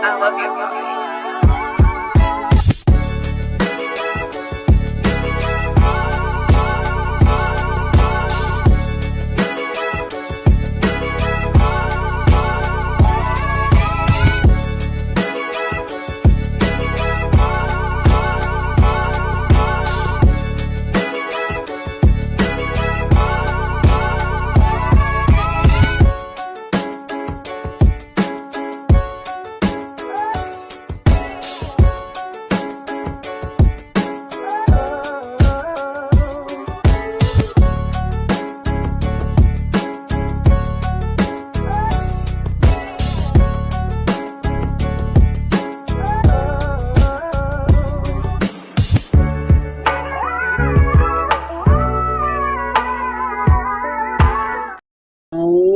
I love you.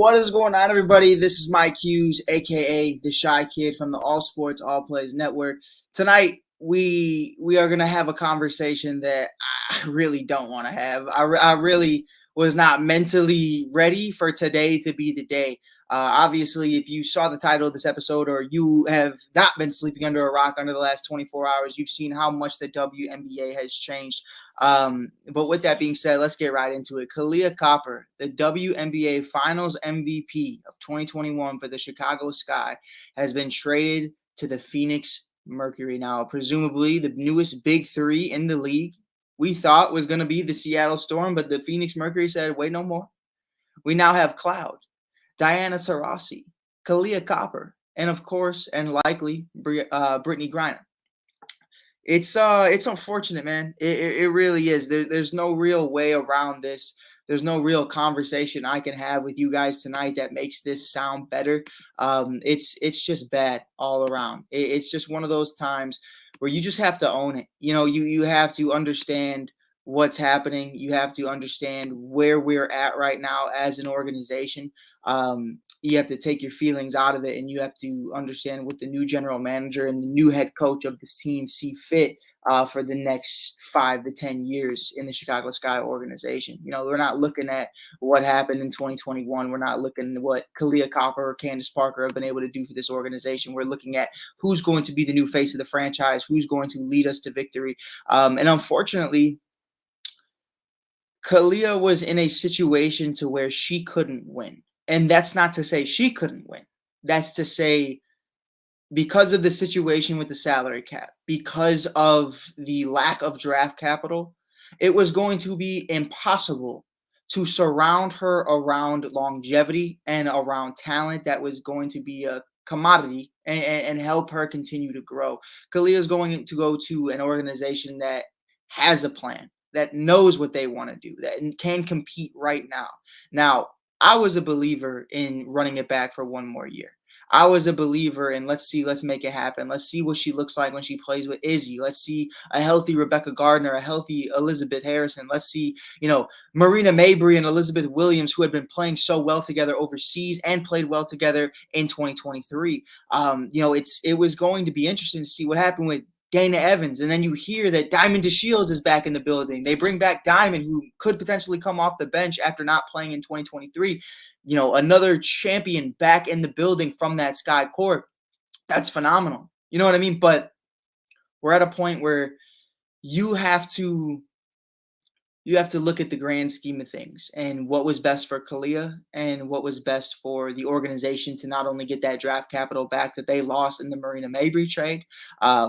What is going on, everybody? This is Mike Hughes, aka the Shy Kid from the All Sports All Plays Network. Tonight, we are gonna have a conversation that I really don't want to have. I really was not mentally ready for today to be the day. Obviously, if you saw the title of this episode or you have not been sleeping under a rock under the last 24 hours, you've seen how much the WNBA has changed. But with that being said, let's get right into it. Kahleah Copper, the WNBA Finals MVP of 2021 for the Chicago Sky, has been traded to the Phoenix Mercury. Now, presumably the newest big three in the league. We thought was going to be the Seattle Storm, but the Phoenix Mercury said, wait, no more. We now have Cloud, Diana Taurasi, Kahleah Copper, and of course, and likely, Brittany Griner. It's unfortunate, man. It really is. There's no real way around this. There's no real conversation I can have with you guys tonight that makes this sound better. It's just bad all around. It's just one of those times where you just have to own it. You know, you have to understand what's happening. You have to understand where we're at right now as an organization. You have to take your feelings out of it, and you have to understand what the new general manager and the new head coach of this team see fit for the next 5 to 10 years in the Chicago Sky organization. You know, we're not looking at what happened in 2021. We're not looking at what Kahleah Copper or Candace Parker have been able to do for this organization. We're looking at who's going to be the new face of the franchise, who's going to lead us to victory. And unfortunately, Kahleah was in a situation to where she couldn't win. And that's not to say she couldn't win. That's to say, because of the situation with the salary cap, because of the lack of draft capital, it was going to be impossible to surround her around longevity and around talent that was going to be a commodity and help her continue to grow. Kahleah is going to go to an organization that has a plan, that knows what they want to do, that can compete right now. Now, I was a believer in running it back for one more year. I was a believer in let's make it happen. Let's see what she looks like when she plays with Izzy. Let's see a healthy Rebecca Gardner, a healthy Elizabeth Harrison. Let's see, Marina Mabry and Elizabeth Williams, who had been playing so well together overseas and played well together in 2023. It was going to be interesting to see what happened with Dana Evans, and then you hear that Diamond DeShields is back in the building. They bring back Diamond, who could potentially come off the bench after not playing in 2023. Another champion back in the building from that Sky Corp. That's phenomenal. You know what I mean? But we're at a point where you have to look at the grand scheme of things and what was best for Kahleah and what was best for the organization to not only get that draft capital back that they lost in the Marina Mabry trade,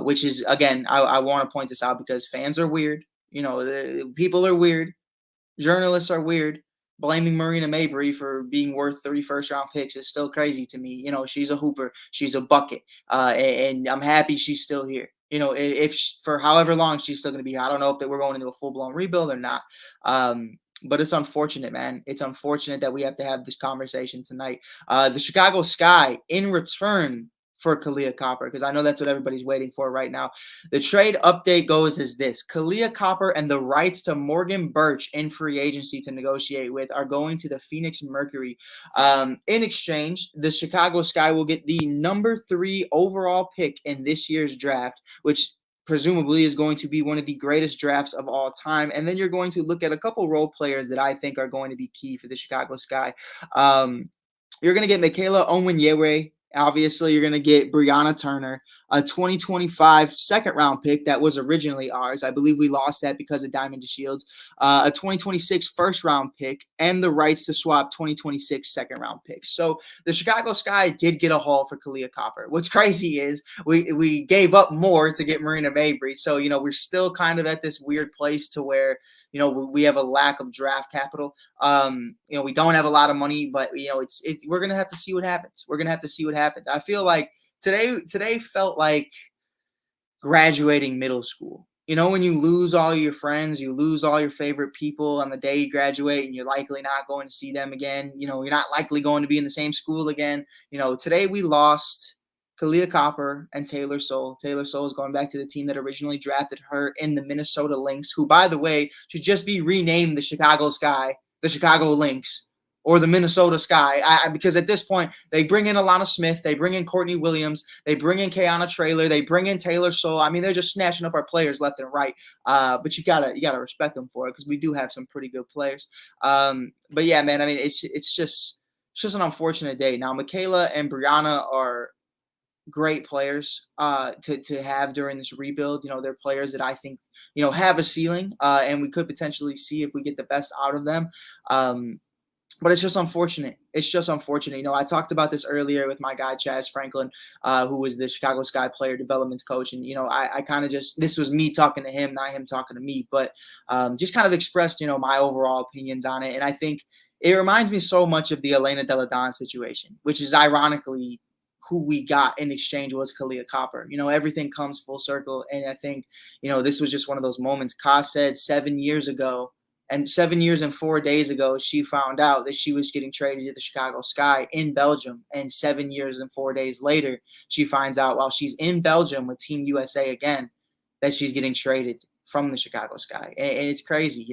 which is, again, I want to point this out because fans are weird. People are weird. Journalists are weird. Blaming Marina Mabry for being worth 3 first-round picks is still crazy to me. She's a hooper. She's a bucket. And I'm happy she's still here. If for however long she's still going to be here. I don't know if we're going into a full-blown rebuild or not. But it's unfortunate, man. It's unfortunate that we have to have this conversation tonight. The Chicago Sky, in return for Kahleah Copper, because I know that's what everybody's waiting for right now. The trade update goes as this. Kahleah Copper and the rights to Morgan Birch in free agency to negotiate with are going to the Phoenix Mercury. In exchange, the Chicago Sky will get the number 3 overall pick in this year's draft, which presumably is going to be one of the greatest drafts of all time. And then you're going to look at a couple role players that I think are going to be key for the Chicago Sky. You're going to get Michaela Onwenu-Nyere Obviously, you're going to get Brianna Turner, a 2025 second round pick that was originally ours. I believe we lost that because of Diamond Shields. A 2026 first round pick, and the rights to swap 2026 second round picks. So the Chicago Sky did get a haul for Kahleah Copper. What's crazy is we gave up more to get Marina Mabry. So, we're still kind of at this weird place to where, we have a lack of draft capital. We don't have a lot of money, but we're gonna have to see what happens. We're gonna have to see what happens. I feel like today felt like graduating middle school. When you lose all your friends, you lose all your favorite people on the day you graduate, and you're likely not going to see them again. You're not likely going to be in the same school again. Today we lost Kahleah Copper and Taylor Soule. Taylor Soule is going back to the team that originally drafted her in the Minnesota Lynx, who, by the way, should just be renamed the Chicago Sky, the Chicago Lynx, or the Minnesota Sky. Because at this point, they bring in Alana Smith, they bring in Courtney Williams, they bring in Kayana Traylor, they bring in Taylor Soule. I mean, they're just snatching up our players left and right. But you gotta respect them for it, because we do have some pretty good players. But yeah, man, I mean, it's just an unfortunate day. Now, Michaela and Brianna are great players to have during this rebuild. They're players that I think have a ceiling, and we could potentially see if we get the best out of them. But it's just unfortunate. It's just unfortunate. I talked about this earlier with my guy, Chaz Franklin, who was the Chicago Sky player development coach. And, I kind of this was me talking to him, not him talking to me, but just kind of expressed, my overall opinions on it. And I think it reminds me so much of the Elena Delle Donne situation, which is ironically who we got in exchange was Kahleah Copper. Everything comes full circle. And I think, this was just one of those moments. Ka said 7 years ago, and 7 years and 4 days ago, she found out that she was getting traded to the Chicago Sky in Belgium. And 7 years and 4 days later, she finds out while she's in Belgium with Team USA again, that she's getting traded from the Chicago Sky. And it's crazy.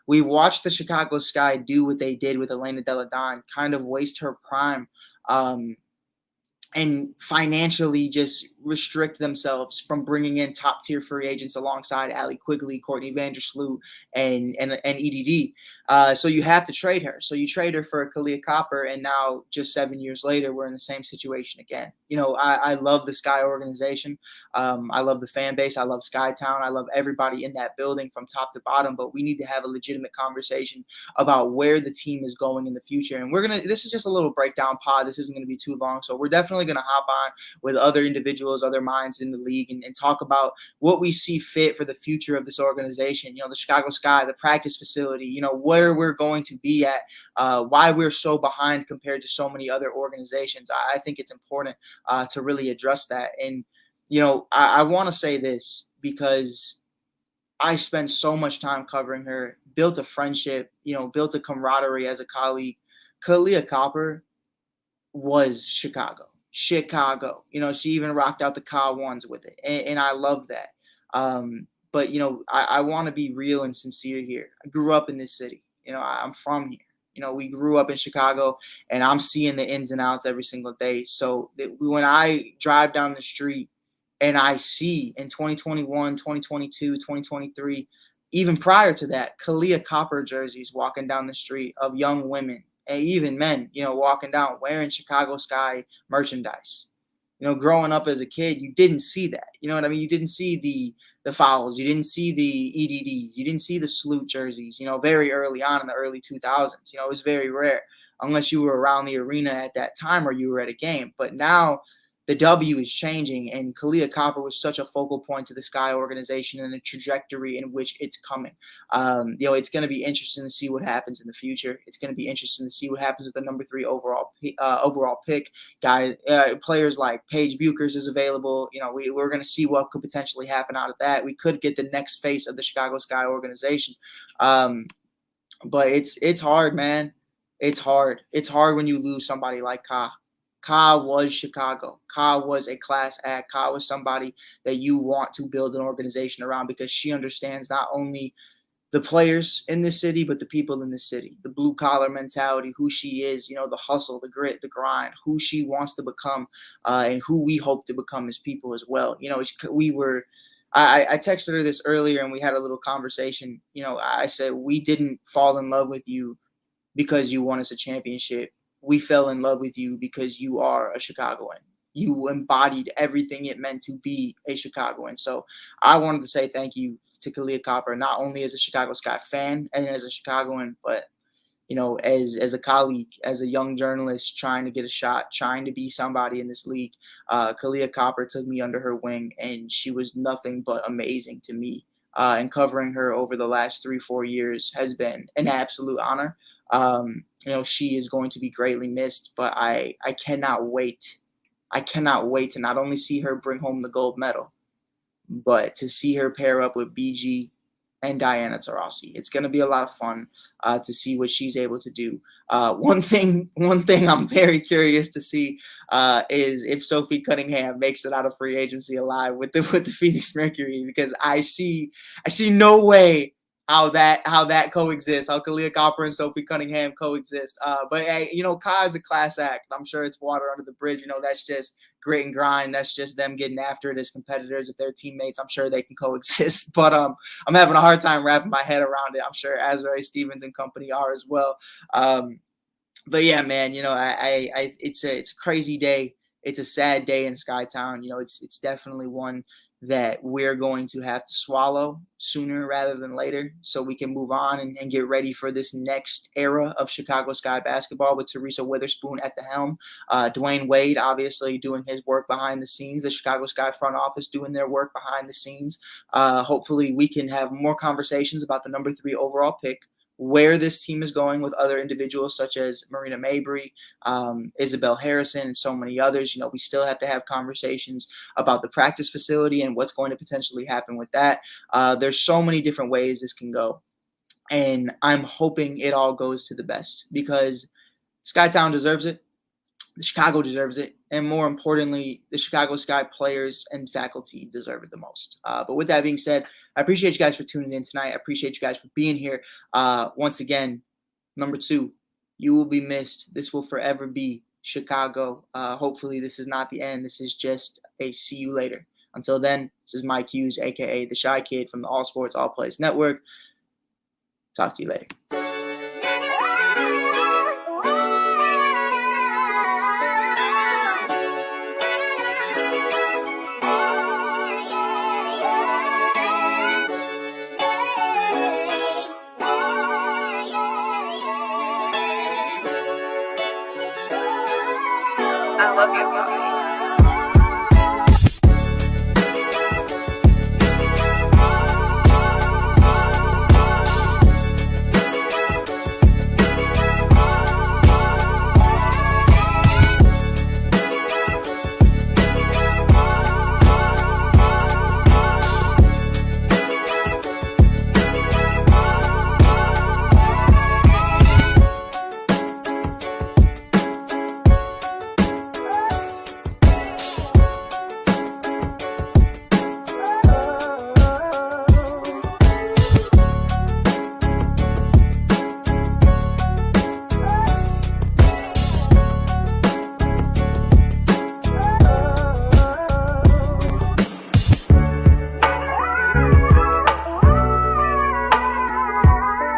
We watched the Chicago Sky do what they did with Elena Delle Donne, kind of waste her prime. And financially just restrict themselves from bringing in top tier free agents alongside Allie Quigley, Courtney Vandersloot, and EDD. So you have to trade her. So you trade her for Kahleah Copper, and now just 7 years later, we're in the same situation again. I love the Sky organization. I love the fan base. I love Skytown. I love everybody in that building from top to bottom. But we need to have a legitimate conversation about where the team is going in the future. And this is just a little breakdown pod. This isn't going to be too long. So we're definitely going to hop on with other individuals, other minds in the league, and talk about what we see fit for the future of this organization. The Chicago Sky, the practice facility, where we're going to be at, why we're so behind compared to so many other organizations. I think it's important to really address that. And, I want to say this because I spent so much time covering her, built a friendship, built a camaraderie as a colleague. Kahleah Copper was Chicago. She even rocked out the Ka ones with it, and I love that. But I want to be real and sincere here. I grew up in this city. I'm from here. We grew up in Chicago, and I'm seeing the ins and outs every single day. So when I drive down the street and I see in 2021, 2022, 2023, even prior to that, Kahleah Copper jerseys walking down the street of young women and even men, walking down wearing Chicago Sky merchandise. Growing up as a kid, you didn't see that. You know what I mean? You didn't see the fouls. You didn't see the EDDs. You didn't see the salute jerseys, very early on in the early 2000s. It was very rare unless you were around the arena at that time or you were at a game. But now the W is changing, and Kahleah Copper was such a focal point to the Sky organization and the trajectory in which it's coming. It's going to be interesting to see what happens in the future. It's going to be interesting to see what happens with the number 3 overall pick. Players like Paige Buchers is available. We're going to see what could potentially happen out of that. We could get the next face of the Chicago Sky organization. But it's hard, man. It's hard. It's hard when you lose somebody like Ka. Ka was Chicago. Ka was a class act. Ka was somebody that you want to build an organization around because she understands not only the players in this city, but the people in this city, the blue collar mentality, who she is, the hustle, the grit, the grind, who she wants to become, and who we hope to become as people as well. I texted her this earlier and we had a little conversation. I said, we didn't fall in love with you because you won us a championship. we fell in love with you because you are a Chicagoan. You embodied everything it meant to be a Chicagoan. So I wanted to say thank you to Kahleah Copper, not only as a Chicago Sky fan and as a Chicagoan, but as a colleague, as a young journalist trying to get a shot, trying to be somebody in this league. Kahleah Copper took me under her wing, and she was nothing but amazing to me. And covering her over the last 3-4 years has been an absolute honor. She is going to be greatly missed, but I cannot wait. I cannot wait to not only see her bring home the gold medal, but to see her pair up with BG and Diana Taurasi. It's going to be a lot of fun to see what she's able to do. One thing I'm very curious to see is if Sophie Cunningham makes it out of free agency alive with the Phoenix Mercury, because I see no way how that coexists, how Kahleah Copper and Sophie Cunningham coexist. But hey, Kai is a class act. I'm sure it's water under the bridge. That's just grit and grind. That's just them getting after it as competitors. If they're teammates, I'm sure they can coexist. But I'm having a hard time wrapping my head around it. I'm sure Azrae Stevens and company are as well. But yeah, man, it's a crazy day. It's a sad day in Skytown. It's definitely one that we're going to have to swallow sooner rather than later, so we can move on and get ready for this next era of Chicago Sky basketball with Teresa Witherspoon at the helm. Dwayne Wade obviously doing his work behind the scenes, the Chicago Sky front office doing their work behind the scenes. Hopefully we can have more conversations about the number 3 overall pick, where this team is going with other individuals such as Marina Mabry, Isabel Harrison, and so many others. We still have to have conversations about the practice facility and what's going to potentially happen with that. There's so many different ways this can go, and I'm hoping it all goes to the best, because Skytown deserves it. Chicago deserves it. And more importantly, the Chicago Sky players and faculty deserve it the most. But with that being said, I appreciate you guys for tuning in tonight. I appreciate you guys for being here. Once again, number 2, you will be missed. This will forever be Chicago. Hopefully this is not the end. This is just a see you later. Until then, this is Mike Hughes, a.k.a. the Shy Kid from the All Sports All Plays Network. Talk to you later. I love you.